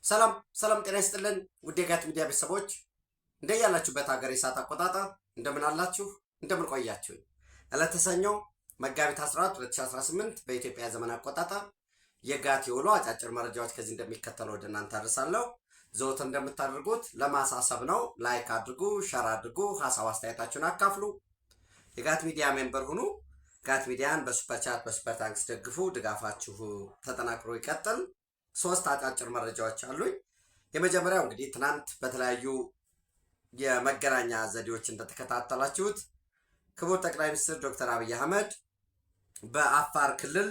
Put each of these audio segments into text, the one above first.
ሰላም ሰላም፣ ጤና ይስጥልን ውድ የጋት ሚዲያ ቤተሰቦች እንደያላችሁበት ሀገር የሰዓት አቆጣጠር እንደምን አላችሁ? እንደምን ቆያችሁ? ዕለተ ሰኞ መጋቢት 14 2018 በኢትዮጵያ ዘመን አቆጣጠር የጋት የውሎ አጫጭር መረጃዎች ከዚህ እንደሚከተለው ወደ እናንተ አደርሳለሁ። ዘወትር እንደምታደርጉት ለማሳሰብ ነው። ላይክ አድርጉ፣ ሸር አድርጉ፣ ሀሳብ አስተያየታችሁን አካፍሉ። የጋት ሚዲያ ሜምበር ሁኑ። ጋት ሚዲያን በሱፐር ቻት በሱፐር ታንክስ ደግፉ። ድጋፋችሁ ተጠናክሮ ይቀጥል። ሶስት አጫጭር መረጃዎች አሉኝ። የመጀመሪያው እንግዲህ ትናንት በተለያዩ የመገናኛ ዘዴዎች እንደተከታተላችሁት ክቡር ጠቅላይ ሚኒስትር ዶክተር አብይ አህመድ በአፋር ክልል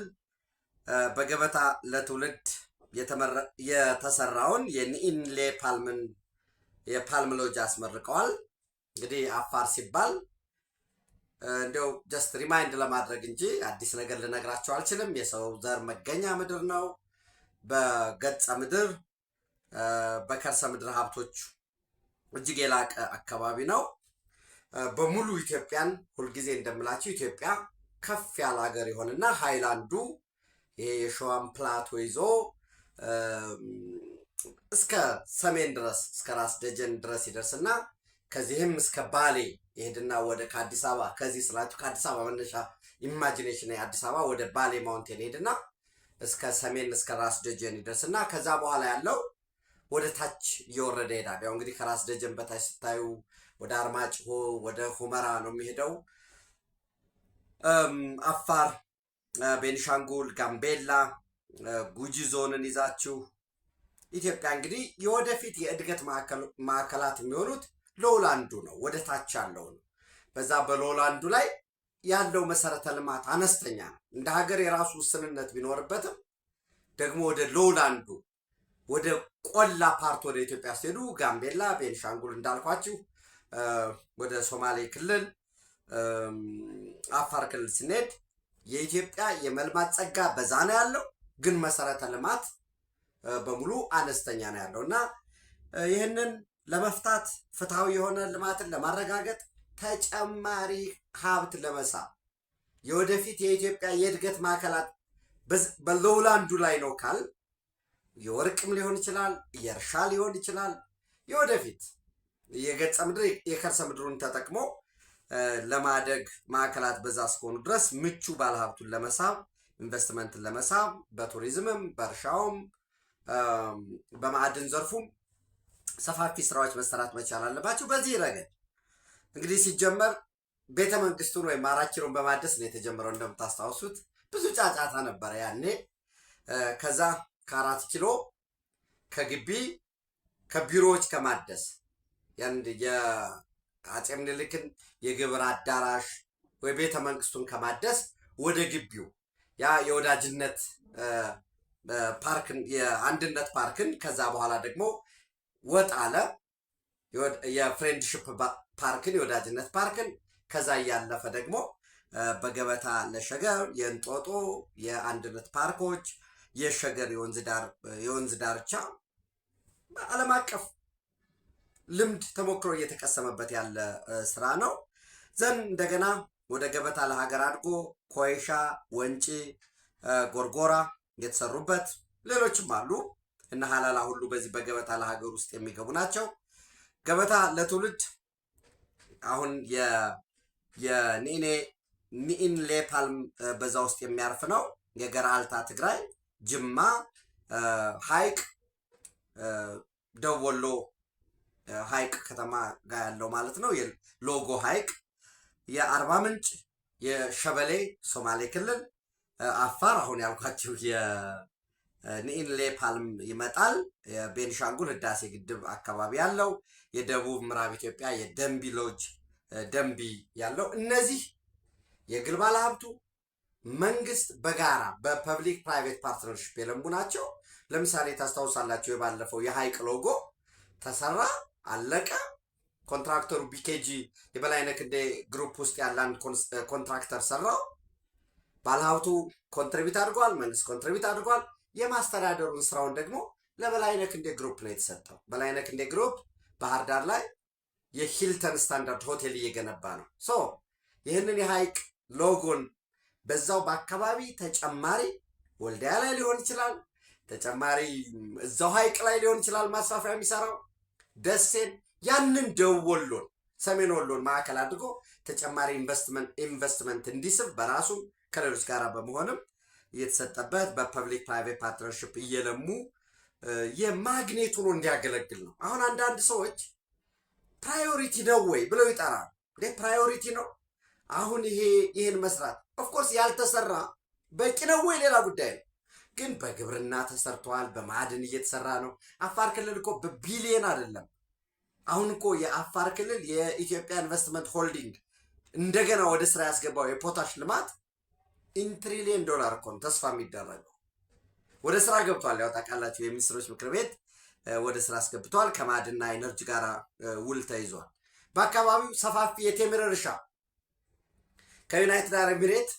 በገበታ ለትውልድ የተሰራውን የኒኢንሌ የፓልም ሎጅ አስመርቀዋል። እንግዲህ አፋር ሲባል እንዲያው ጀስት ሪማይንድ ለማድረግ እንጂ አዲስ ነገር ልነግራቸው አልችልም። የሰው ዘር መገኛ ምድር ነው። በገጸ ምድር በከርሰ ምድር ሀብቶች እጅግ የላቀ አካባቢ ነው። በሙሉ ኢትዮጵያን ሁልጊዜ እንደምላችሁ ኢትዮጵያ ከፍ ያለ ሀገር ይሆንና ሃይላንዱ ይሄ የሸዋን ፕላቶ ይዞ እስከ ሰሜን ድረስ እስከ ራስ ደጀን ድረስ ይደርስና ከዚህም እስከ ባሌ ይሄድና ወደ ከአዲስ አበባ ከዚህ ስላችሁ ከአዲስ አበባ መነሻ ኢማጂኔሽን የአዲስ አበባ ወደ ባሌ ማውንቴን ይሄድና እስከ ሰሜን እስከ ራስ ደጀን ይደርስና ከዛ በኋላ ያለው ወደ ታች እየወረደ ይሄዳል። ያው እንግዲህ ከራስ ደጀን በታች ስታዩ ወደ አርማጭሆ ወደ ሁመራ ነው የሚሄደው። አፋር፣ ቤኒሻንጉል፣ ጋምቤላ፣ ጉጂ ዞንን ይዛችሁ ኢትዮጵያ እንግዲህ የወደፊት የእድገት ማዕከላት የሚሆኑት ሎላንዱ ነው፣ ወደ ታች ያለው ነው። በዛ በሎላንዱ ላይ ያለው መሰረተ ልማት አነስተኛ ነው። እንደ ሀገር የራሱ ውስንነት ቢኖርበትም ደግሞ ወደ ሎላንዱ ወደ ቆላ ፓርት ወደ ኢትዮጵያ ሲሄዱ ጋምቤላ፣ ቤንሻንጉል እንዳልኳችሁ ወደ ሶማሌ ክልል፣ አፋር ክልል ስንሄድ የኢትዮጵያ የመልማት ጸጋ በዛ ነው ያለው፣ ግን መሰረተ ልማት በሙሉ አነስተኛ ነው ያለው እና ይህንን ለመፍታት ፍትሐዊ የሆነ ልማትን ለማረጋገጥ ተጨማሪ ሀብት ለመሳብ የወደፊት የኢትዮጵያ የእድገት ማዕከላት በሎላንዱ ላይ ነው ካል የወርቅም ሊሆን ይችላል፣ የእርሻ ሊሆን ይችላል። የወደፊት የገጸ ምድር የከርሰ ምድሩን ተጠቅሞ ለማደግ ማዕከላት በዛ እስከሆኑ ድረስ ምቹ ባለሀብቱን ለመሳብ ኢንቨስትመንትን ለመሳብ በቱሪዝምም በእርሻውም በማዕድን ዘርፉም ሰፋፊ ስራዎች መሰራት መቻል አለባቸው። በዚህ ረገድ እንግዲህ ሲጀመር ቤተ መንግስቱን ወይም 4 ኪሎን በማደስ ነው የተጀመረው። እንደምታስታውሱት ብዙ ጫጫታ ነበረ ያኔ። ከዛ ከ4 ኪሎ ከግቢ ከቢሮዎች ከማደስ ያንድ የአፄ ምኒልክን የግብር አዳራሽ ወይ ቤተ መንግስቱን ከማደስ ወደ ግቢው ያ የወዳጅነት ፓርክን የአንድነት ፓርክን ከዛ በኋላ ደግሞ ወጥ አለ የፍሬንድሽፕ ፓርክን የወዳጅነት ፓርክን ከዛ እያለፈ ደግሞ በገበታ ለሸገር የእንጦጦ የአንድነት ፓርኮች የሸገር የወንዝ ዳርቻ ዓለም አቀፍ ልምድ ተሞክሮ እየተቀሰመበት ያለ ስራ ነው። ዘን እንደገና ወደ ገበታ ለሀገር አድጎ ኮይሻ፣ ወንጪ፣ ጎርጎራ የተሰሩበት ሌሎችም አሉ እና ሀላላ ሁሉ በዚህ በገበታ ለሀገር ውስጥ የሚገቡ ናቸው። ገበታ ለትውልድ አሁን የኒኢንሌ ፓልም በዛ ውስጥ የሚያርፍ ነው። የገራልታ ትግራይ፣ ጅማ ሐይቅ፣ ደቡብ ወሎ ሐይቅ ከተማ ጋር ያለው ማለት ነው። የሎጎ ሐይቅ፣ የአርባ ምንጭ፣ የሸበሌ ሶማሌ ክልል፣ አፋር አሁን ያልኳችሁ የኒኢንሌ ፓልም ይመጣል። የቤኒሻንጉል ህዳሴ ግድብ አካባቢ ያለው፣ የደቡብ ምዕራብ ኢትዮጵያ የደንቢ ሎጅ ደንቢ ያለው እነዚህ የግል ባለሀብቱ መንግስት በጋራ በፐብሊክ ፕራይቬት ፓርትነርሽፕ የለሙ ናቸው። ለምሳሌ ታስታውሳላችሁ የባለፈው የሐይቅ ሎጎ ተሰራ አለቀ። ኮንትራክተሩ ቢኬጂ የበላይነህ ክንዴ ግሩፕ ውስጥ ያለን ኮንትራክተር ሰራው። ባለሀብቱ ኮንትሪቢዩት አድርጓል፣ መንግስት ኮንትሪቢዩት አድርጓል። የማስተዳደሩን ስራውን ደግሞ ለበላይነህ ክንዴ ግሩፕ ነው የተሰጠው። በላይነህ ክንዴ ግሩፕ ባህር ዳር ላይ የሂልተን ስታንዳርድ ሆቴል እየገነባ ነው። ይህንን የሐይቅ ሎጎን በዛው በአካባቢ ተጨማሪ ወልዲያ ላይ ሊሆን ይችላል፣ ተጨማሪ እዛው ሐይቅ ላይ ሊሆን ይችላል ማስፋፊያ የሚሰራው ደሴን፣ ያንን ደቡብ ወሎን ሰሜን ወሎን ማዕከል አድርጎ ተጨማሪ ኢንቨስትመንት እንዲስብ በራሱ ከሌሎች ጋር በመሆንም እየተሰጠበት በፐብሊክ ፕራይቬት ፓርትነርሽፕ እየለሙ የማግኔት ሆኖ እንዲያገለግል ነው። አሁን አንዳንድ ሰዎች ፕራዮሪቲ ነው ወይ ብለው ይጠራሉ። ፕራዮሪቲ ነው አሁን ይሄን መስራት? ኦፍኮርስ ያልተሰራ በቂ ነው ወይ ሌላ ጉዳይ ነው። ግን በግብርና ተሰርቷል፣ በማዕድን እየተሰራ ነው። አፋር ክልል እኮ በቢሊየን አይደለም። አሁን እኮ የአፋር ክልል የኢትዮጵያ ኢንቨስትመንት ሆልዲንግ እንደገና ወደ ስራ ያስገባው የፖታሽ ልማት $1 ትሪሊየን እኮ ነው ተስፋ የሚደረገው። ወደ ስራ ገብቷል። ያው ታውቃላችሁ የሚኒስትሮች ምክር ቤት ወደ ስራ አስገብቷል። ከማዕድንና ኢነርጂ ጋር ውል ተይዟል። በአካባቢው ሰፋፊ የቴምር እርሻ ከዩናይትድ አረብ ኤሚሬት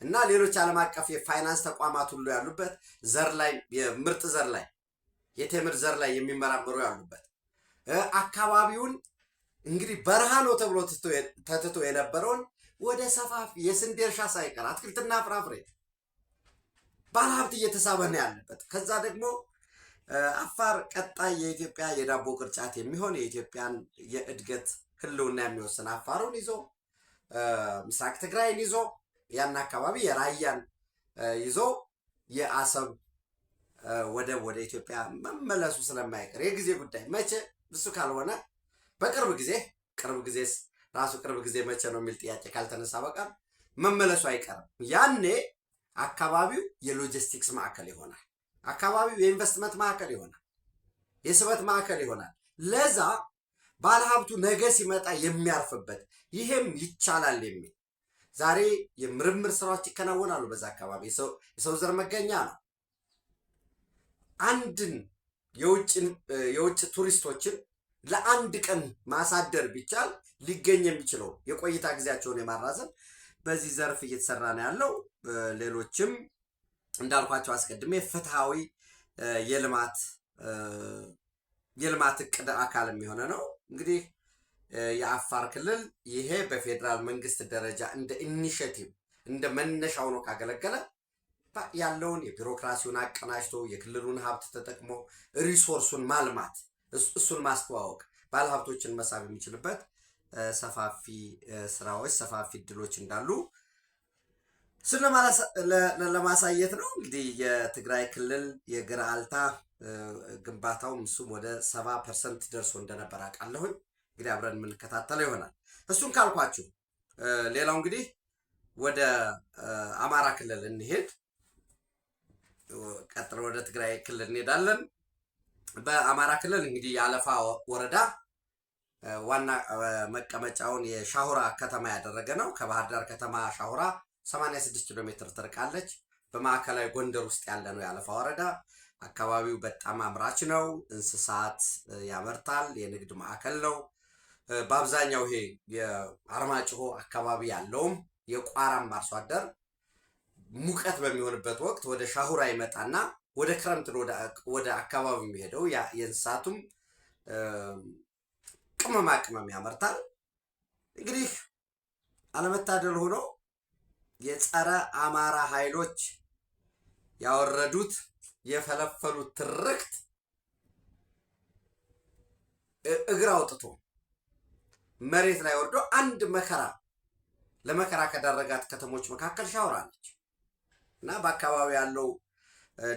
እና ሌሎች ዓለም አቀፍ የፋይናንስ ተቋማት ሁሉ ያሉበት ዘር ላይ የምርጥ ዘር ላይ የቴምር ዘር ላይ የሚመራመሩ ያሉበት አካባቢውን እንግዲህ በረሃ ነው ተብሎ ተትቶ የነበረውን ወደ ሰፋፊ የስንዴ እርሻ ሳይቀር አትክልትና ፍራፍሬ ባለሀብት እየተሳበ ነው ያለበት። ከዛ ደግሞ አፋር ቀጣይ የኢትዮጵያ የዳቦ ቅርጫት የሚሆን የኢትዮጵያን የእድገት ህልውና የሚወስን አፋሩን ይዞ ምስራቅ ትግራይን ይዞ ያን አካባቢ የራያን ይዞ የአሰብ ወደብ ወደ ኢትዮጵያ መመለሱ ስለማይቀር የጊዜ ጉዳይ መቼ እሱ ካልሆነ በቅርብ ጊዜ መቼ ነው የሚል ጥያቄ ካልተነሳ በቀር መመለሱ አይቀርም። ያኔ አካባቢው የሎጂስቲክስ ማዕከል ይሆናል። አካባቢው የኢንቨስትመንት ማዕከል ይሆናል። የስበት ማዕከል ይሆናል። ለዛ ባለሀብቱ ነገ ሲመጣ የሚያርፍበት ይሄም ይቻላል የሚል ዛሬ የምርምር ስራዎች ይከናወናሉ። በዛ አካባቢ የሰው ዘር መገኛ ነው። አንድን የውጭ ቱሪስቶችን ለአንድ ቀን ማሳደር ቢቻል ሊገኝ የሚችለው የቆይታ ጊዜያቸውን የማራዘም በዚህ ዘርፍ እየተሰራ ነው ያለው። ሌሎችም እንዳልኳቸው አስቀድሜ ፍትሃዊ የልማት እቅድ አካል የሚሆነ ነው። እንግዲህ የአፋር ክልል ይሄ በፌዴራል መንግስት ደረጃ እንደ ኢኒሼቲቭ እንደ መነሻ ሆኖ ካገለገለ ያለውን የቢሮክራሲውን አቀናጅቶ የክልሉን ሀብት ተጠቅሞ ሪሶርሱን ማልማት እሱን ማስተዋወቅ ባለሀብቶችን መሳብ የሚችልበት ሰፋፊ ስራዎች ሰፋፊ እድሎች እንዳሉ እሱን ለማሳየት ነው። እንግዲህ የትግራይ ክልል የገራልታ ግንባታውም እሱም ወደ 70% ደርሶ እንደነበር አውቃለሁኝ። እንግዲህ አብረን የምንከታተለው ይሆናል። እሱን ካልኳችሁ ሌላው እንግዲህ ወደ አማራ ክልል እንሄድ። ቀጥሎ ወደ ትግራይ ክልል እንሄዳለን። በአማራ ክልል እንግዲህ የአለፋ ወረዳ ዋና መቀመጫውን የሻሁራ ከተማ ያደረገ ነው። ከባህር ዳር ከተማ ሻሁራ 86 ኪሎ ሜትር ትርቃለች። በማዕከላዊ ጎንደር ውስጥ ያለ ነው የአለፋ ወረዳ። አካባቢው በጣም አምራች ነው። እንስሳት ያመርታል። የንግድ ማዕከል ነው። በአብዛኛው ይሄ የአርማጭሆ አካባቢ ያለውም የቋራም አርሶ አደር ሙቀት በሚሆንበት ወቅት ወደ ሻሁራ ይመጣና ወደ ክረምት ወደ አካባቢው የሚሄደው የእንስሳቱም ቅመማ ቅመም ያመርታል። እንግዲህ አለመታደል ሆኖ የጸረ አማራ ኃይሎች ያወረዱት የፈለፈሉት ትርክት እግር አውጥቶ መሬት ላይ ወርዶ አንድ ለመከራ ከዳረጋት ከተሞች መካከል ሻሁራ ነች እና በአካባቢው ያለው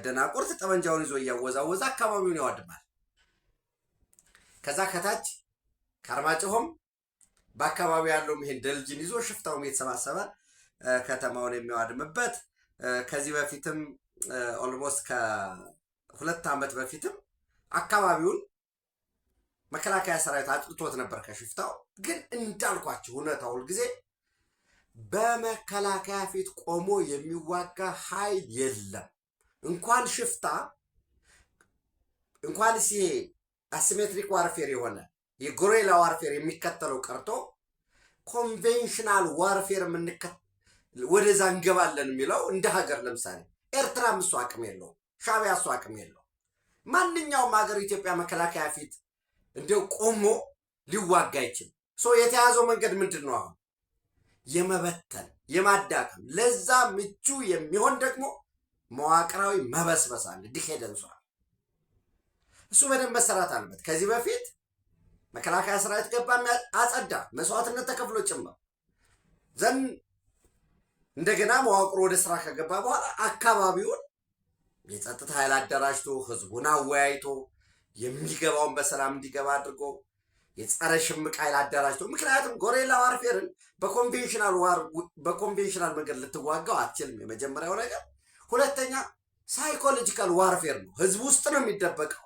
ደናቁርት ጠመንጃውን ይዞ እያወዛወዘ አካባቢውን ያወድማል። ከዛ ከታች ከአርማጭሆም በአካባቢው ያለው ይሄን ደልጅን ይዞ ሽፍታውም የተሰባሰበ ከተማውን የሚያወድምበት ከዚህ በፊትም ኦልሞስት ከ2 ዓመት በፊትም አካባቢውን መከላከያ ሰራዊት አጥቅቶት ነበር ከሽፍታው። ግን እንዳልኳችሁ እውነታው ሁልጊዜ በመከላከያ ፊት ቆሞ የሚዋጋ ኃይል የለም። እንኳን ሽፍታ እንኳን ይሄ አሲሜትሪክ ዋርፌር የሆነ የጎሬላ ዋርፌር የሚከተለው ቀርቶ ኮንቬንሽናል ዋርፌር ወደዛ እንገባለን የሚለው እንደ ሀገር ለምሳሌ ኤርትራም እሱ አቅም የለው፣ ሻዕቢያ እሱ አቅም የለው። ማንኛውም ሀገር ኢትዮጵያ መከላከያ ፊት እንደው ቆሞ ሊዋጋ አይችልም። የተያዘው መንገድ ምንድን ነው? አሁን የመበተን የማዳከም ለዛ ምቹ የሚሆን ደግሞ መዋቅራዊ መበስበስ አለ፣ ዲኬደንሷል። እሱ በደንብ መሰራት አለበት። ከዚህ በፊት መከላከያ ሰራዊት ገባ፣ አጸዳ፣ መስዋዕትነት ተከፍሎ ጭምር ዘን እንደገና መዋቅሩ ወደ ስራ ከገባ በኋላ አካባቢውን የጸጥታ ኃይል አደራጅቶ ህዝቡን አወያይቶ የሚገባውን በሰላም እንዲገባ አድርጎ የጸረ ሽምቅ ኃይል አደራጅቶ፣ ምክንያቱም ጎሬላ ዋርፌርን በኮንቬንሽናል መንገድ ልትዋጋው አትችልም። የመጀመሪያው ነገር። ሁለተኛ ሳይኮሎጂካል ዋርፌር ነው። ህዝቡ ውስጥ ነው የሚደበቀው።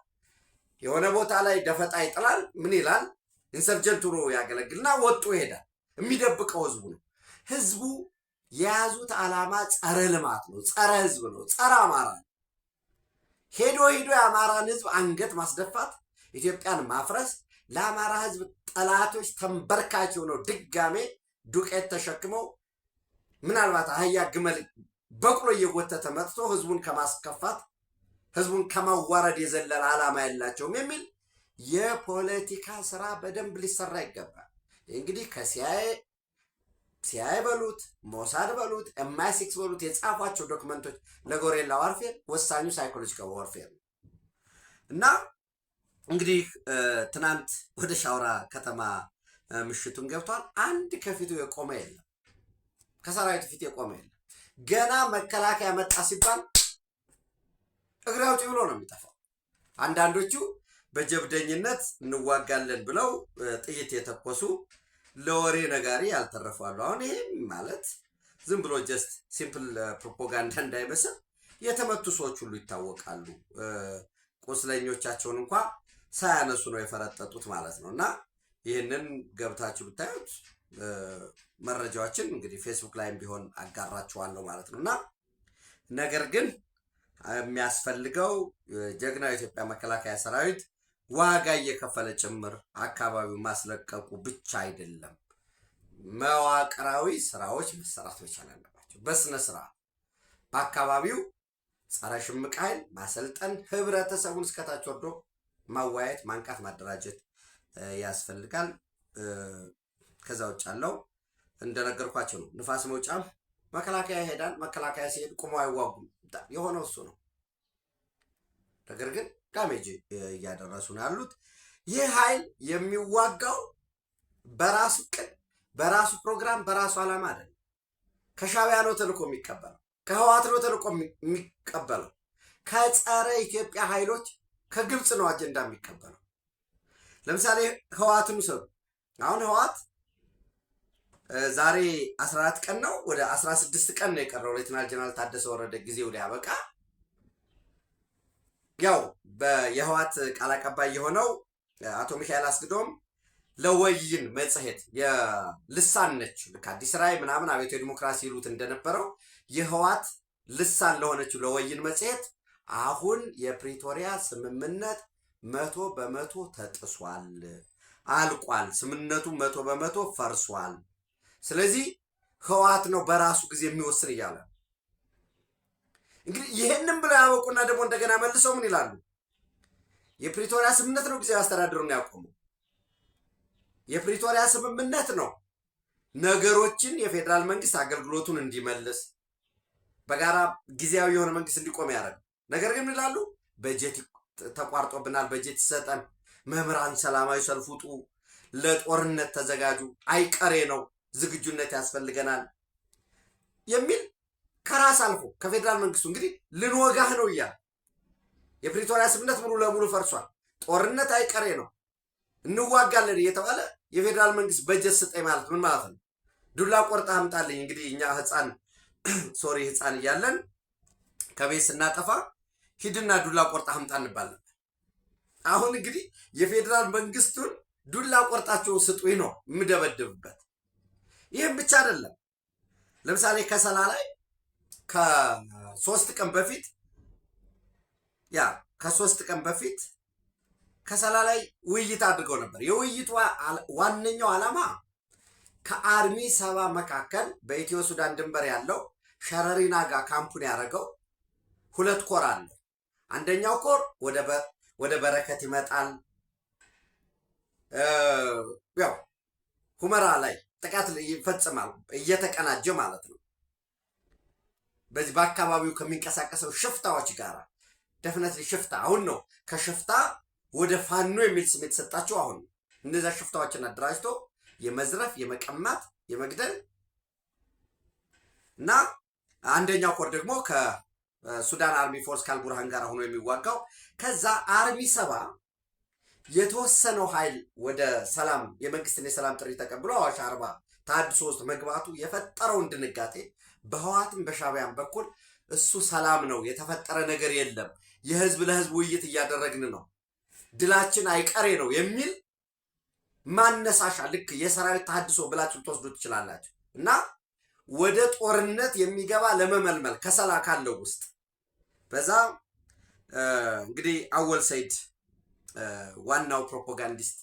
የሆነ ቦታ ላይ ደፈጣ ይጥላል። ምን ይላል? ኢንሰርጀንቱ ነው ያገለግልና ወጡ ይሄዳል። የሚደብቀው ህዝቡ ነው። ህዝቡ የያዙት ዓላማ ጸረ ልማት ነው፣ ጸረ ህዝብ ነው፣ ጸረ አማራ ነው። ሄዶ የአማራን ህዝብ አንገት ማስደፋት፣ ኢትዮጵያን ማፍረስ፣ ለአማራ ህዝብ ጠላቶች ተንበርካች ሆነው ድጋሜ ዱቄት ተሸክመው ምናልባት አህያ ግመል በቅሎ እየጎተተ መጥቶ ህዝቡን ከማስከፋት ህዝቡን ከማዋረድ የዘለለ ዓላማ ያላቸውም የሚል የፖለቲካ ስራ በደንብ ሊሰራ ይገባል። እንግዲህ ሲአይኤ በሉት ሞሳድ በሉት ኤምአይ6 በሉት የጻፏቸው ዶክመንቶች ለጎሬላ ዋርፌር ወሳኙ ሳይኮሎጂካል ዋርፌር ነው። እና እንግዲህ ትናንት ወደ ሻውራ ከተማ ምሽቱን ገብቷል። አንድ ከፊቱ የቆመ የለም፣ ከሰራዊቱ ፊት የቆመ የለም። ገና መከላከያ መጣ ሲባል እግሬ አውጪ ብሎ ነው የሚጠፋው። አንዳንዶቹ በጀብደኝነት እንዋጋለን ብለው ጥይት የተኮሱ ለወሬ ነጋሪ ያልተረፋሉ። አሁን ይሄ ማለት ዝም ብሎ ጀስት ሲምፕል ፕሮፓጋንዳ እንዳይመስል የተመቱ ሰዎች ሁሉ ይታወቃሉ። ቁስለኞቻቸውን እንኳ ሳያነሱ ነው የፈረጠጡት ማለት ነው። እና ይህንን ገብታችሁ ብታዩት መረጃዎችን እንግዲህ ፌስቡክ ላይም ቢሆን አጋራችኋለሁ ማለት ነው። እና ነገር ግን የሚያስፈልገው ጀግናው የኢትዮጵያ መከላከያ ሰራዊት ዋጋ እየከፈለ ጭምር አካባቢው ማስለቀቁ ብቻ አይደለም። መዋቅራዊ ስራዎች መሰራት መቻል አለባቸው። በስነ ስርዓት በአካባቢው ጸረ ሽምቅ ኃይል ማሰልጠን፣ ህብረተሰቡን እስከታች ወርዶ ማወያየት፣ ማንቃት፣ ማደራጀት ያስፈልጋል። ከዛ ውጭ ያለው እንደነገርኳቸው ነው። ንፋስ መውጫም መከላከያ ይሄዳል። መከላከያ ሲሄድ ቁመው አይዋጉም። የሆነው እሱ ነው። ነገር ግን ዳሜጅ እያደረሱ ነው ያሉት። ይህ ኃይል የሚዋጋው በራሱ ቅድ፣ በራሱ ፕሮግራም፣ በራሱ ዓላማ አይደለም። ከሻዕቢያ ነው ተልኮ የሚቀበለው፣ ከህወሓት ነው ተልኮ የሚቀበለው፣ ከጸረ ኢትዮጵያ ኃይሎች ከግብፅ ነው አጀንዳ የሚቀበለው። ለምሳሌ ህወሓትን ውሰዱ። አሁን ህወሓት ዛሬ 14 ቀን ነው ወደ 16 ቀን ነው የቀረው ሌተናል ጀነራል ታደሰ ወረደ ጊዜው ሊያበቃ። ያው የህወሓት ቃል አቀባይ የሆነው አቶ ሚካኤል አስገዶም ለወይን መጽሔት የልሳን ነች፣ አዲስ ራዕይ ምናምን አብዮት ዲሞክራሲ ይሉት እንደነበረው የህወሓት ልሳን ለሆነችው ለወይን መጽሔት አሁን የፕሪቶሪያ ስምምነት 100% ተጥሷል፣ አልቋል፣ ስምምነቱ 100% ፈርሷል። ስለዚህ ህወሓት ነው በራሱ ጊዜ የሚወስን እያለ እንግዲህ ይሄንን ብለው ያወቁና ደግሞ እንደገና መልሰው ምን ይላሉ? የፕሪቶሪያ ስምምነት ነው ጊዜያዊ አስተዳደሩን ያቆመው። የፕሪቶሪያ ስምምነት ነው ነገሮችን የፌዴራል መንግስት አገልግሎቱን እንዲመልስ በጋራ ጊዜያዊ የሆነ መንግስት እንዲቆም ያደረገ። ነገር ግን ይላሉ በጀት ተቋርጦብናል፣ በጀት ይሰጠን፣ መምህራን ሰላማዊ ሰልፍ ውጡ፣ ለጦርነት ተዘጋጁ፣ አይቀሬ ነው፣ ዝግጁነት ያስፈልገናል የሚል ከራስ አልፎ ከፌዴራል መንግስቱ እንግዲህ ልንወጋህ ነው እያለ የፕሪቶሪያ ስምምነት ሙሉ ለሙሉ ፈርሷል፣ ጦርነት አይቀሬ ነው፣ እንዋጋለን እየተባለ የፌዴራል መንግስት በጀት ስጠኝ ማለት ምን ማለት ነው? ዱላ ቆርጣ አምጣልኝ። እንግዲህ እኛ ህፃን እያለን ከቤት ስናጠፋ ሂድና ዱላ ቆርጣ አምጣ እንባለን። አሁን እንግዲህ የፌዴራል መንግስቱን ዱላ ቆርጣቸው ስጡኝ ነው የምደበድብበት። ይህም ብቻ አይደለም። ለምሳሌ ከሰላ ላይ ከሶስት ቀን በፊት ከሰላ ላይ ውይይት አድርገው ነበር። የውይይቱ ዋነኛው ዓላማ ከአርሚ 70 መካከል በኢትዮ ሱዳን ድንበር ያለው ሸረሪና ጋር ካምፑን ያደረገው 2 ኮር አለ። አንደኛው ኮር ወደ በረከት ይመጣል፣ ያው ሁመራ ላይ ጥቃት ይፈጽማል፣ እየተቀናጀ ማለት ነው። በዚህ በአካባቢው ከሚንቀሳቀሰው ሽፍታዎች ጋር ደፍነትሊ ሽፍታ አሁን ነው ከሽፍታ ወደ ፋኖ የሚል ስም የተሰጣቸው አሁን እነዛ ሽፍታዎችን አደራጅቶ የመዝረፍ የመቀማት የመግደል እና አንደኛው ኮር ደግሞ ከሱዳን አርሚ ፎርስ ከአልቡርሃን ጋር ሆኖ የሚዋጋው ከዛ አርሚ 7 የተወሰነው ኃይል ወደ ሰላም የመንግስትን የሰላም ጥሪ ተቀብሎ አዋሽ አርባ ታድሶ ውስጥ መግባቱ የፈጠረውን ድንጋጤ በህዋትም በሻዕቢያም በኩል እሱ ሰላም ነው የተፈጠረ ነገር የለም የህዝብ ለህዝብ ውይይት እያደረግን ነው ድላችን አይቀሬ ነው የሚል ማነሳሻ ልክ የሰራዊት ታድሶ ብላችሁ ተወስዱ ትችላላችሁ እና ወደ ጦርነት የሚገባ ለመመልመል ከሰላ ካለው ውስጥ በዛ እንግዲህ አወል ሰይድ ዋናው ፕሮፓጋንዲስት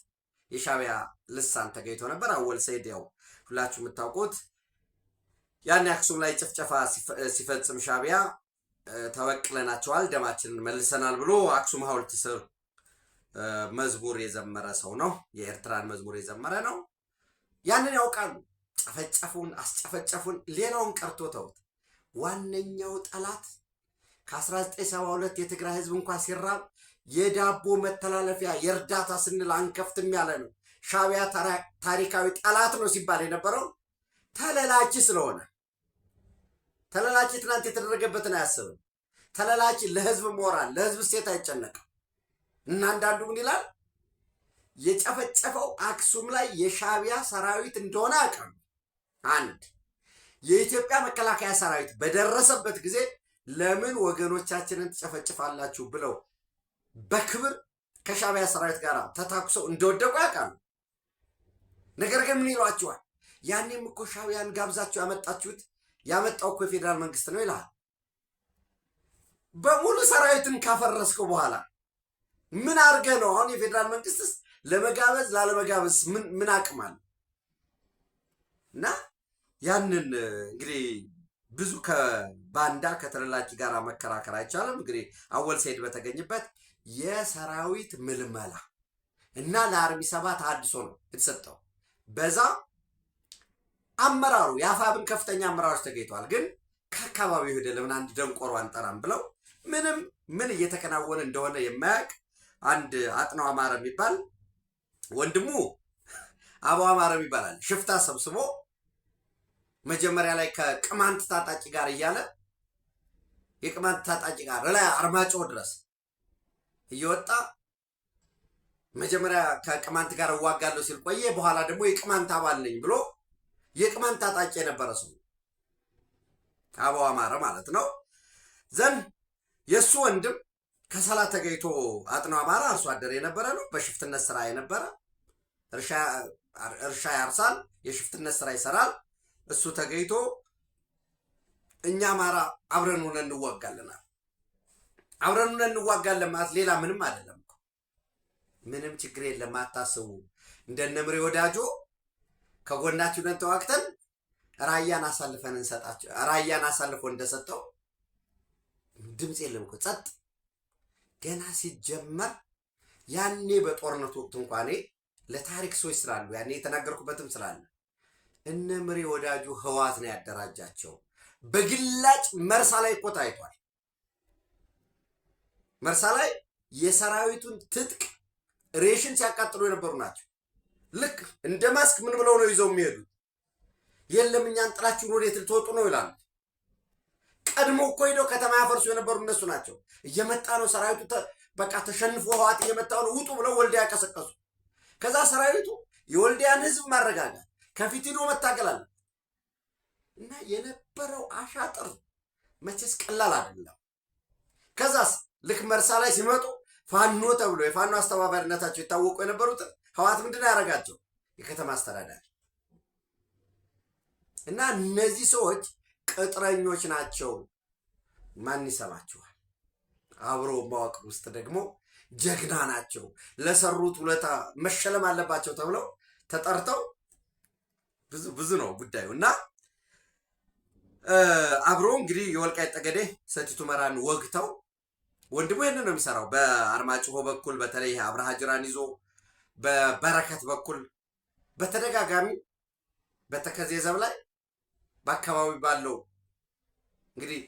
የሻዕቢያ ልሳን ተገኝቶ ነበር። አወል ሰይድ ያው ሁላችሁ የምታውቁት ያን አክሱም ላይ ጭፍጨፋ ሲፈጽም ሻዕቢያ ተወቅለናቸዋል ደማችንን መልሰናል ብሎ አክሱም ሐውልት ስር መዝሙር የዘመረ ሰው ነው። የኤርትራን መዝሙር የዘመረ ነው። ያንን ያውቃሉ። ጨፈጨፉን፣ አስጨፈጨፉን። ሌላውን ቀርቶ ተውት። ዋነኛው ጠላት ከ1972 የትግራይ ህዝብ እንኳን ሲራብ የዳቦ መተላለፊያ የእርዳታ ስንል አንከፍትም ያለ ነው። ሻዕቢያ ታሪካዊ ጠላት ነው ሲባል የነበረው ተለላኪ ስለሆነ ተለላኪ ትናንት የተደረገበትን አያስብም። ተለላኪ ለህዝብ ሞራል ለህዝብ ሴት አይጨነቅም። እና አንዳንዱ ምን ይላል የጨፈጨፈው አክሱም ላይ የሻዕቢያ ሰራዊት እንደሆነ አቀም አንድ የኢትዮጵያ መከላከያ ሰራዊት በደረሰበት ጊዜ ለምን ወገኖቻችንን ትጨፈጭፋላችሁ ብለው በክብር ከሻዕቢያ ሰራዊት ጋር ተታኩሰው እንደወደቁ ያውቃሉ። ነገር ግን ምን ይሏቸዋል? ያኔም እኮ ሻዕቢያን ጋብዛችሁ ያመጣው እኮ የፌዴራል መንግስት ነው ይላል። በሙሉ ሰራዊትን ካፈረስከው በኋላ ምን አድርገህ ነው አሁን የፌዴራል መንግስትስ ለመጋበዝ ላለመጋበዝ ምን አቅም አለ? እና ያንን እንግዲህ ብዙ ከባንዳ ከተለላኪ ጋር መከራከር አይቻልም። እንግዲህ አወል ሰይድ በተገኘበት የሰራዊት ምልመላ እና ለአርሚ 7 ታድሶ ነው የተሰጠው። በዛ አመራሩ የአፋብን ከፍተኛ አመራሮች ተገኝተዋል። ግን ከአካባቢው ሄደ ለምን አንድ ደንቆሮ አንጠራም ብለው ምን እየተከናወነ እንደሆነ የማያውቅ አንድ አጥናው አማረ የሚባል ወንድሙ አባው አማረ ይባላል ሽፍታ ሰብስቦ መጀመሪያ ላይ ከቅማንት ታጣቂ ጋር እያለ የቅማንት ታጣቂ ጋር ላይ አርማጭሆ ድረስ እየወጣ መጀመሪያ ከቅማንት ጋር እዋጋለሁ ሲል ቆየ። በኋላ ደግሞ የቅማንት አባል ነኝ ብሎ የቅማንት ታጣቂ የነበረ ሰው አባው አማረ ማለት ነው። ዘን የሱ ወንድም ከሰላ ተገኝቶ አጥናው አማረ አርሶ አደር የነበረ ነው። በሽፍትነት ስራ የነበረ እርሻ ያርሳል፣ የሽፍትነት ስራ ይሰራል። እሱ ተገኝቶ እኛ አማራ አብረን ሆነን እንዋጋለናል። አብረን ሆነን እንዋጋለን ማለት ሌላ ምንም አይደለም። ምንም ችግር የለም አታስቡ። እንደነምሬ ወዳጆ ከጎናችሁ ነን ተዋግተን ራያን አሳልፈን እንሰጣቸው። ራያን አሳልፎ እንደሰጠው ድምጽ የለም እኮ ጸጥ። ገና ሲጀመር ያኔ በጦርነቱ ወቅት እንኳን ለታሪክ ሰዎች ስላሉ ያኔ የተናገርኩበትም ስላለ እነምሬ ወዳጁ ህዋት ነው ያደራጃቸው። በግላጭ መርሳ ላይ እኮ ታይቷል። መርሳ ላይ የሰራዊቱን ትጥቅ ሬሽን ሲያቃጥሉ የነበሩ ናቸው። ልክ እንደ ማስክ ምን ብለው ነው ይዘው የሚሄዱት? የለም እኛን ጥላችሁን ወዴት ልትወጡ ነው ይላሉ። ቀድሞ እኮ ሄደው ከተማ ያፈርሱ የነበሩ እነሱ ናቸው። እየመጣ ነው ሰራዊቱ በቃ ተሸንፎ ህዋት እየመጣ ነው ውጡ ብለው ወልዲያ ያቀሰቀሱ። ከዛ ሰራዊቱ የወልዲያን ህዝብ ማረጋጋት ከፊት ሄዶ መታገል አለ እና የነበረው አሻጥር መቼስ ቀላል አይደለም። ከዛስ ልክ መርሳ ላይ ሲመጡ ፋኖ ተብሎ የፋኖ አስተባባሪነታቸው የታወቁ የነበሩት ህዋት ምንድነው ያደረጋቸው? የከተማ አስተዳዳሪ እና እነዚህ ሰዎች ቅጥረኞች ናቸው። ማን ይሰማቸዋል? አብሮ ማወቅ ውስጥ ደግሞ ጀግና ናቸው። ለሰሩት ውለታ መሸለም አለባቸው ተብለው ተጠርተው ብዙ ነው ጉዳዩ እና አብሮ እንግዲህ የወልቃይት ጠገዴ ሰቲት ሁመራን ወግተው ወንድሙ ይሄንን ነው የሚሰራው። በአርማጭሆ በኩል በተለይ አብርሃ ጅራን ይዞ በበረከት በኩል በተደጋጋሚ በተከዜ ዘብ ላይ በአካባቢ ባለው እንግዲህ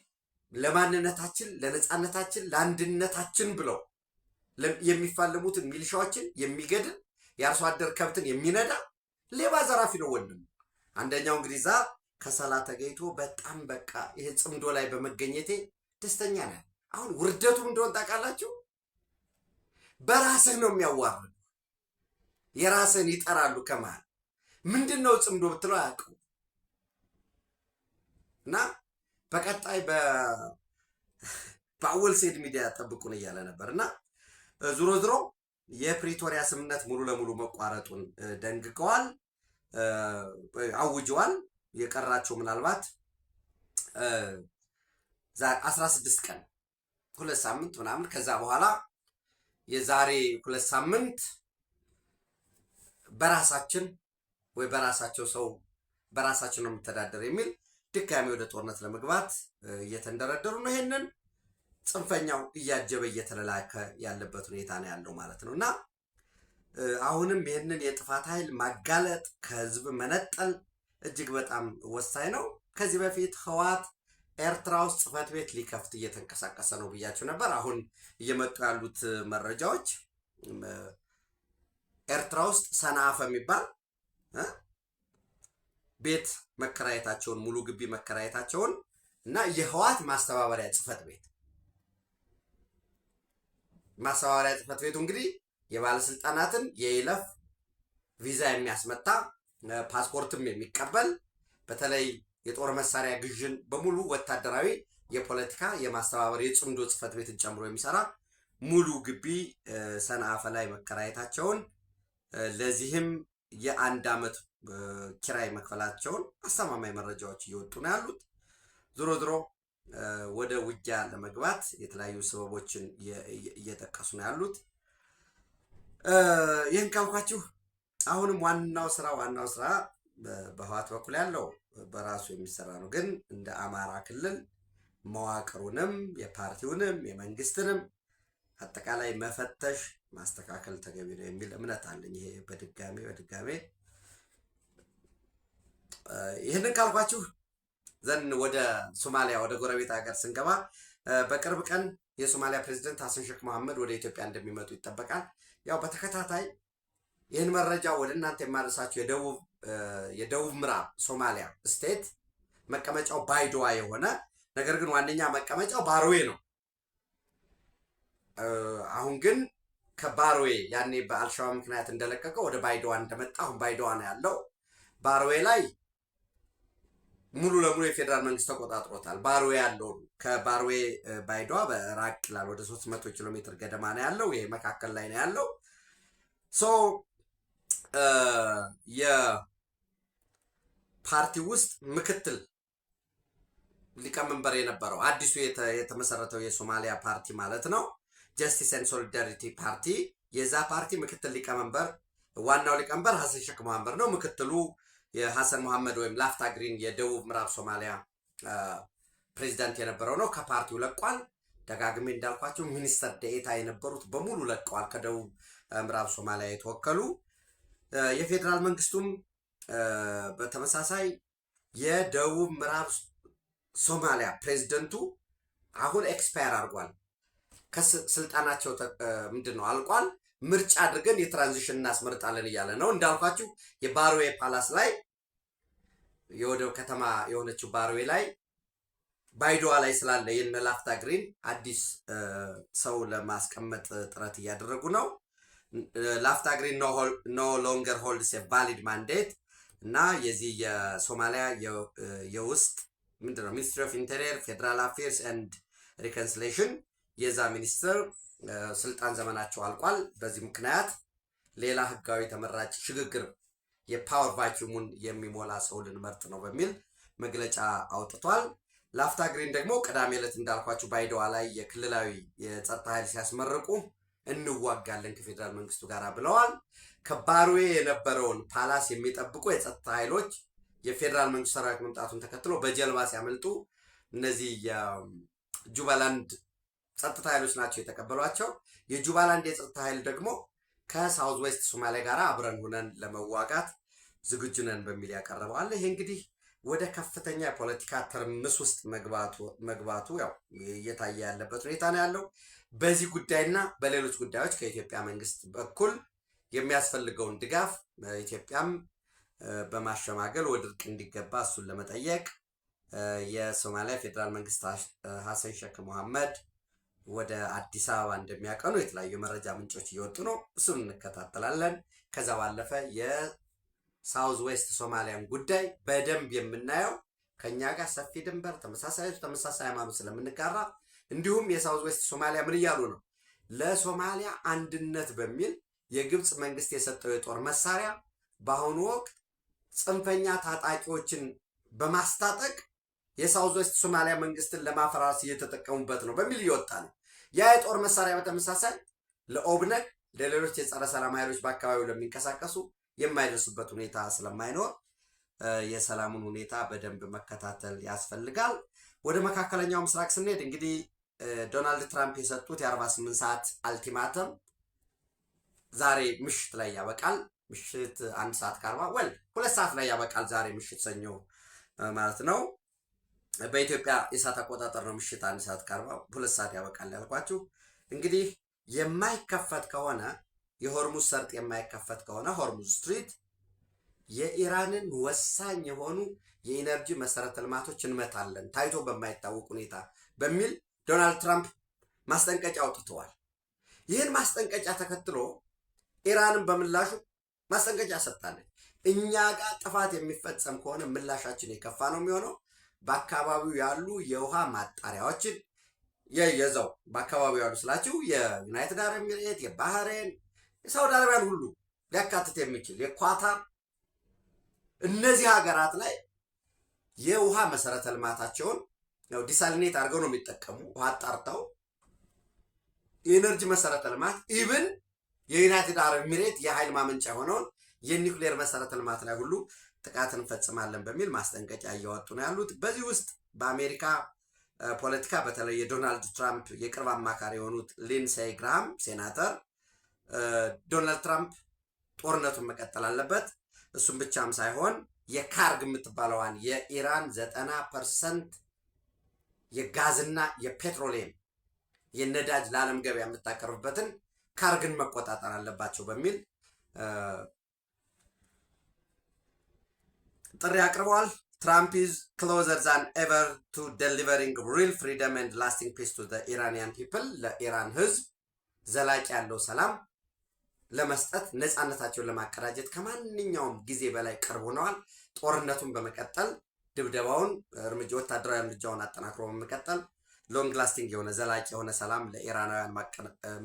ለማንነታችን፣ ለነጻነታችን፣ ለአንድነታችን ብለው የሚፋለሙትን ሚሊሻዎችን የሚገድል የአርሶ አደር ከብትን የሚነዳ ሌባ ዘራፊ ነው ወንድም። አንደኛው እንግዲህ እዛ ከሰላ ተገኝቶ በጣም በቃ ይሄ ጽምዶ ላይ በመገኘቴ ደስተኛ ነህ። አሁን ውርደቱ እንደሆነ ታውቃላችሁ? በራስህ ነው የሚያዋርድ። የራስህን ይጠራሉ ከመሃል ምንድን ነው ጽምዶ ብትለው አያውቁም። እና በቀጣይ በአወል ሴድ ሚዲያ ጠብቁን እያለ ነበር። እና ዙሮ ዙሮ የፕሪቶሪያ ስምምነት ሙሉ ለሙሉ መቋረጡን ደንግገዋል፣ አውጀዋል። የቀራቸው ምናልባት 16 ቀን 2 ሳምንት ምናምን ከዛ በኋላ የዛሬ 2 ሳምንት በራሳችን ወይ በራሳቸው ሰው በራሳችን ነው የምተዳደር የሚል ድጋሚ ወደ ጦርነት ለመግባት እየተንደረደሩ ነው። ይሄንን ጽንፈኛው እያጀበ እየተለላከ ያለበት ሁኔታ ነው ያለው ማለት ነው። እና አሁንም ይህንን የጥፋት ኃይል ማጋለጥ ከህዝብ መነጠል እጅግ በጣም ወሳኝ ነው። ከዚህ በፊት ህወሓት ኤርትራ ውስጥ ጽህፈት ቤት ሊከፍት እየተንቀሳቀሰ ነው ብያቸው ነበር። አሁን እየመጡ ያሉት መረጃዎች ኤርትራ ውስጥ ሰንአፈ የሚባል ቤት መከራየታቸውን ሙሉ ግቢ መከራየታቸውን እና የህወሓት ማስተባበሪያ ጽህፈት ቤት ቤቱ እንግዲህ የባለስልጣናትን የይለፍ ቪዛ የሚያስመታ ፓስፖርትም የሚቀበል በተለይ የጦር መሳሪያ ግዥን በሙሉ ወታደራዊ፣ የፖለቲካ፣ የማስተባበር የጽምዶ ጽህፈት ቤትን ጨምሮ የሚሰራ ሙሉ ግቢ ሰንአፈ ላይ መከራየታቸውን ለዚህም የ1 ዓመት ኪራይ መክፈላቸውን አስተማማኝ መረጃዎች እየወጡ ነው ያሉት። ዞሮ ዞሮ ወደ ውጊያ ለመግባት የተለያዩ ሰበቦችን እየጠቀሱ ነው ያሉት። ይህን ካልኳችሁ አሁንም ዋናው ስራ በህወሓት በኩል ያለው በራሱ የሚሰራ ነው። ግን እንደ አማራ ክልል መዋቅሩንም የፓርቲውንም የመንግስትንም አጠቃላይ መፈተሽ ማስተካከል ተገቢ ነው የሚል እምነት አለኝ። ይሄ በድጋሜ ይህንን ካልኳችሁ ዘን ወደ ሶማሊያ ወደ ጎረቤት ሀገር ስንገባ በቅርብ ቀን የሶማሊያ ፕሬዝዳንት ሐሰን ሼክ መሐመድ ወደ ኢትዮጵያ እንደሚመጡ ይጠበቃል። ያው በተከታታይ ይህን መረጃ ወደ እናንተ የማደርሳችሁ የደቡብ ምዕራብ ሶማሊያ ስቴት መቀመጫው ባይዶዋ የሆነ ነገር ግን ዋነኛ መቀመጫው ባሮዌ ነው። አሁን ግን ከባሮዌ ያኔ በአልሻባብ ምክንያት እንደለቀቀው ወደ ባይዶዋ እንደመጣ አሁን ባይዶዋ ነው ያለው። ባሮዌ ላይ ሙሉ ለሙሉ የፌዴራል መንግስት ተቆጣጥሮታል። ባሮዌ ያለው ከባሮዌ ባይዶዋ በራቅ ይላል፣ ወደ 300 ኪሎ ሜትር ገደማ ነው ያለው። ይሄ መካከል ላይ ነው ያለው። የፓርቲ ውስጥ ምክትል ሊቀመንበር የነበረው አዲሱ የተመሰረተው የሶማሊያ ፓርቲ ማለት ነው ጀስቲስ ኤንድ ሶሊዳሪቲ ፓርቲ፣ የዛ ፓርቲ ምክትል ሊቀመንበር ዋናው ሊቀመንበር ሐሰን ሼክ መሐመድ ነው። ምክትሉ የሐሰን መሐመድ ወይም ላፍታ ግሪን የደቡብ ምዕራብ ሶማሊያ ፕሬዚዳንት የነበረው ነው። ከፓርቲው ለቋል። ደጋግሜ እንዳልኳቸው ሚኒስተር ዴኤታ የነበሩት በሙሉ ለቀዋል። ከደቡብ ምዕራብ ሶማሊያ የተወከሉ የፌዴራል መንግስቱም በተመሳሳይ የደቡብ ምዕራብ ሶማሊያ ፕሬዚደንቱ አሁን ኤክስፓየር አድርጓል። ከስልጣናቸው ምንድን ነው አልቋል። ምርጫ አድርገን የትራንዚሽን እናስመርጣለን እያለ ነው። እንዳልኳችሁ የባሮዌ ፓላስ ላይ የወደብ ከተማ የሆነችው ባሮዌ ላይ ባይዶዋ ላይ ስላለ የነ ላፍታ ግሪን አዲስ ሰው ለማስቀመጥ ጥረት እያደረጉ ነው። ላፍታ ግሪን ኖ ሎንገር ሆልድስ ቫሊድ ማንዴት እና የዚህ የሶማሊያ የውስጥ ምንድነው ሚኒስትሪ ኦፍ ኢንቴሪየር ፌዴራል አፌርስ ኤንድ ሪኮንሲሌሽን የዛ ሚኒስትር ስልጣን ዘመናቸው አልቋል። በዚህ ምክንያት ሌላ ህጋዊ ተመራጭ ሽግግር የፓወር ቫኪዩሙን የሚሞላ ሰው ልንመርጥ ነው በሚል መግለጫ አውጥቷል። ላፍታ ግሪን ደግሞ ቅዳሜ ዕለት እንዳልኳችሁ ባይዶዋ ላይ የክልላዊ የጸጥታ ኃይል ሲያስመርቁ እንዋጋለን ከፌዴራል መንግስቱ ጋር ብለዋል። ከባሮዌ የነበረውን ፓላስ የሚጠብቁ የጸጥታ ኃይሎች የፌዴራል መንግስቱ ሰራዊት መምጣቱን ተከትሎ በጀልባ ሲያመልጡ እነዚህ የጁባላንድ ጸጥታ ኃይሎች ናቸው የተቀበሏቸው። የጁባላንድ የጸጥታ ኃይል ደግሞ ከሳውዝ ዌስት ሶማሊያ ጋር አብረን ሁነን ለመዋጋት ዝግጁ ነን በሚል ያቀርበዋል። ይሄ እንግዲህ ወደ ከፍተኛ የፖለቲካ ትርምስ ውስጥ መግባቱ ያው እየታየ ያለበት ሁኔታ ነው ያለው። በዚህ ጉዳይና በሌሎች ጉዳዮች ከኢትዮጵያ መንግስት በኩል የሚያስፈልገውን ድጋፍ ኢትዮጵያም በማሸማገል ወደ እርቅ እንዲገባ እሱን ለመጠየቅ የሶማሊያ ፌዴራል መንግስት ሐሰን ሼክ መሐመድ ወደ አዲስ አበባ እንደሚያቀኑ የተለያዩ መረጃ ምንጮች እየወጡ ነው። እሱን እንከታተላለን። ከዛ ባለፈ የሳውዝ ዌስት ሶማሊያን ጉዳይ በደንብ የምናየው ከኛ ጋር ሰፊ ድንበር ተመሳሳይ ሃይማኖት ስለምንጋራ እንዲሁም የሳውዝ ዌስት ሶማሊያ ምን እያሉ ነው? ለሶማሊያ አንድነት በሚል የግብፅ መንግስት የሰጠው የጦር መሳሪያ በአሁኑ ወቅት ጽንፈኛ ታጣቂዎችን በማስታጠቅ የሳውዝ ዌስት ሶማሊያ መንግስትን ለማፈራረስ እየተጠቀሙበት ነው በሚል እየወጣ ነው። ያ የጦር መሳሪያ በተመሳሳይ ለኦብነግ ለሌሎች የጸረ ሰላም ኃይሎች በአካባቢው ለሚንቀሳቀሱ የማይደርሱበት ሁኔታ ስለማይኖር የሰላሙን ሁኔታ በደንብ መከታተል ያስፈልጋል። ወደ መካከለኛው ምስራቅ ስንሄድ እንግዲህ ዶናልድ ትራምፕ የሰጡት የ48 ሰዓት አልቲማተም ዛሬ ምሽት ላይ ያበቃል። ምሽት 1 ሰዓት ከ40 2 ሰዓት ላይ ያበቃል። ዛሬ ምሽት ሰኞ ማለት ነው። በኢትዮጵያ የሰዓት አቆጣጠር ነው ምሽት 1 ሰዓት ከ40 2 ሰዓት ያበቃል ያልኳችሁ። እንግዲህ የማይከፈት ከሆነ የሆርሙዝ ሰርጥ የማይከፈት ከሆነ ሆርሙዝ ስትሪት የኢራንን ወሳኝ የሆኑ የኢነርጂ መሰረተ ልማቶች እንመታለን ታይቶ በማይታወቅ ሁኔታ በሚል ዶናልድ ትራምፕ ማስጠንቀቂያ አውጥተዋል። ይህን ማስጠንቀቂያ ተከትሎ ኢራንን በምላሹ ማስጠንቀቂያ ሰጥታለች። እኛ ጋር ጥፋት የሚፈጸም ከሆነ ምላሻችን የከፋ ነው የሚሆነው። በአካባቢው ያሉ የውሃ ማጣሪያዎችን የየዘው በአካባቢው ያሉ ስላችሁ የዩናይትድ አረብ ኤሚሬት፣ የባህሬን፣ የሳውዲ አረቢያን ሁሉ ሊያካትት የሚችል የኳታር እነዚህ ሀገራት ላይ የውሃ መሰረተ ልማታቸውን ያው ዲሳሊኔት አድርገው ነው የሚጠቀሙ። ውሃ አጣርተው የኤነርጂ መሰረተ ልማት ኢቭን የዩናይትድ አረብ ኤሚሬት የኃይል ማመንጫ የሆነውን የኒውክሌር መሰረተ ልማት ላይ ሁሉ ጥቃት እንፈጽማለን በሚል ማስጠንቀቂያ እያወጡ ነው ያሉት። በዚህ ውስጥ በአሜሪካ ፖለቲካ በተለይ የዶናልድ ትራምፕ የቅርብ አማካሪ የሆኑት ሊንሴይ ግራሃም ሴናተር ዶናልድ ትራምፕ ጦርነቱን መቀጠል አለበት፣ እሱም ብቻም ሳይሆን የካርግ የምትባለዋን የኢራን 90% የጋዝና የፔትሮሊየም የነዳጅ ለዓለም ገበያ የምታቀርብበትን ካርግን መቆጣጠር አለባቸው በሚል ጥሪ አቅርበዋል። ትራምፕ is closer than ever to delivering real freedom and lasting peace to the Iranian people ለኢራን ህዝብ ዘላቂ ያለው ሰላም ለመስጠት ነፃነታቸውን ለማቀዳጀት ከማንኛውም ጊዜ በላይ ቅርብ ሆነዋል። ጦርነቱን በመቀጠል ድብደባውን ወታደራዊ እርምጃውን አጠናክሮ በመቀጠል ሎንግ ላስቲንግ የሆነ ዘላቂ የሆነ ሰላም ለኢራናውያን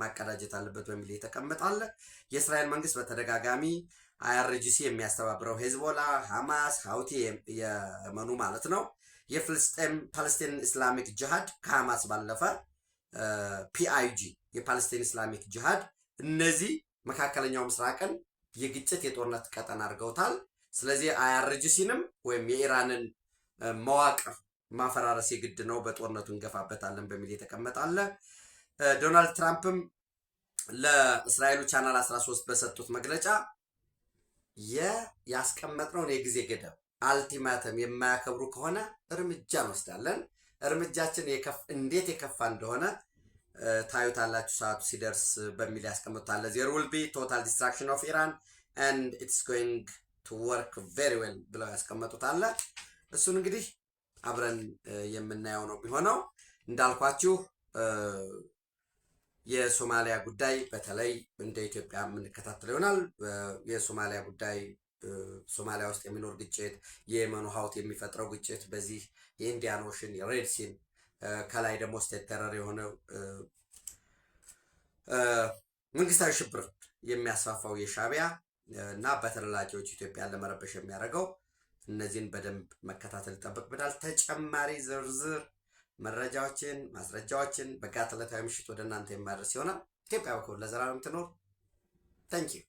ማቀዳጀት አለበት በሚል የተቀመጣለ። የእስራኤል መንግስት በተደጋጋሚ አይአርጂሲ የሚያስተባብረው ሄዝቦላ፣ ሐማስ፣ ሀውቲ የመኑ ማለት ነው የፓለስቲን ኢስላሚክ ጂሃድ ከሐማስ ባለፈ ፒአይጂ የፓለስቲን ኢስላሚክ ጂሃድ እነዚህ መካከለኛው ምስራቅን የግጭት የጦርነት ቀጠና አድርገውታል። ስለዚህ አይአርጂሲንም ወይም የኢራንን መዋቅር ማፈራረስ የግድ ነው፣ በጦርነቱ እንገፋበታለን በሚል የተቀመጣለ። ዶናልድ ትራምፕም ለእስራኤሉ ቻናል 13 በሰጡት መግለጫ ያስቀመጥነውን የጊዜ ገደብ አልቲማተም የማያከብሩ ከሆነ እርምጃ እንወስዳለን። እርምጃችን እንዴት የከፋ እንደሆነ ታዩታላችሁ ሰዓቱ ሲደርስ በሚል ያስቀምጡታል። there will be total destruction of Iran and it's going to work very well ብለው ያስቀምጡታል። እሱን እንግዲህ አብረን የምናየው ነው የሚሆነው። እንዳልኳችሁ የሶማሊያ ጉዳይ በተለይ እንደ ኢትዮጵያ የምንከታተለው ይሆናል። የሶማሊያ ጉዳይ ሶማሊያ ውስጥ የሚኖር ግጭት፣ የየመኑ ሀውት የሚፈጥረው ግጭት፣ በዚህ የኢንዲያን ኦሽን የሬድ ሲን ከላይ ደግሞ ስቴት ተረር የሆነው መንግስታዊ ሽብር የሚያስፋፋው የሻዕቢያ እና በተላላኪዎች ኢትዮጵያን ለመረበሽ የሚያደርገው እነዚህን በደንብ መከታተል ይጠበቅብናል። ተጨማሪ ዝርዝር መረጃዎችን ማስረጃዎችን በጋት ዕለታዊ ምሽት ወደ እናንተ የማድረስ ይሆናል። ኢትዮጵያ በክብር ለዘላለም ትኖር። ታንኪዩ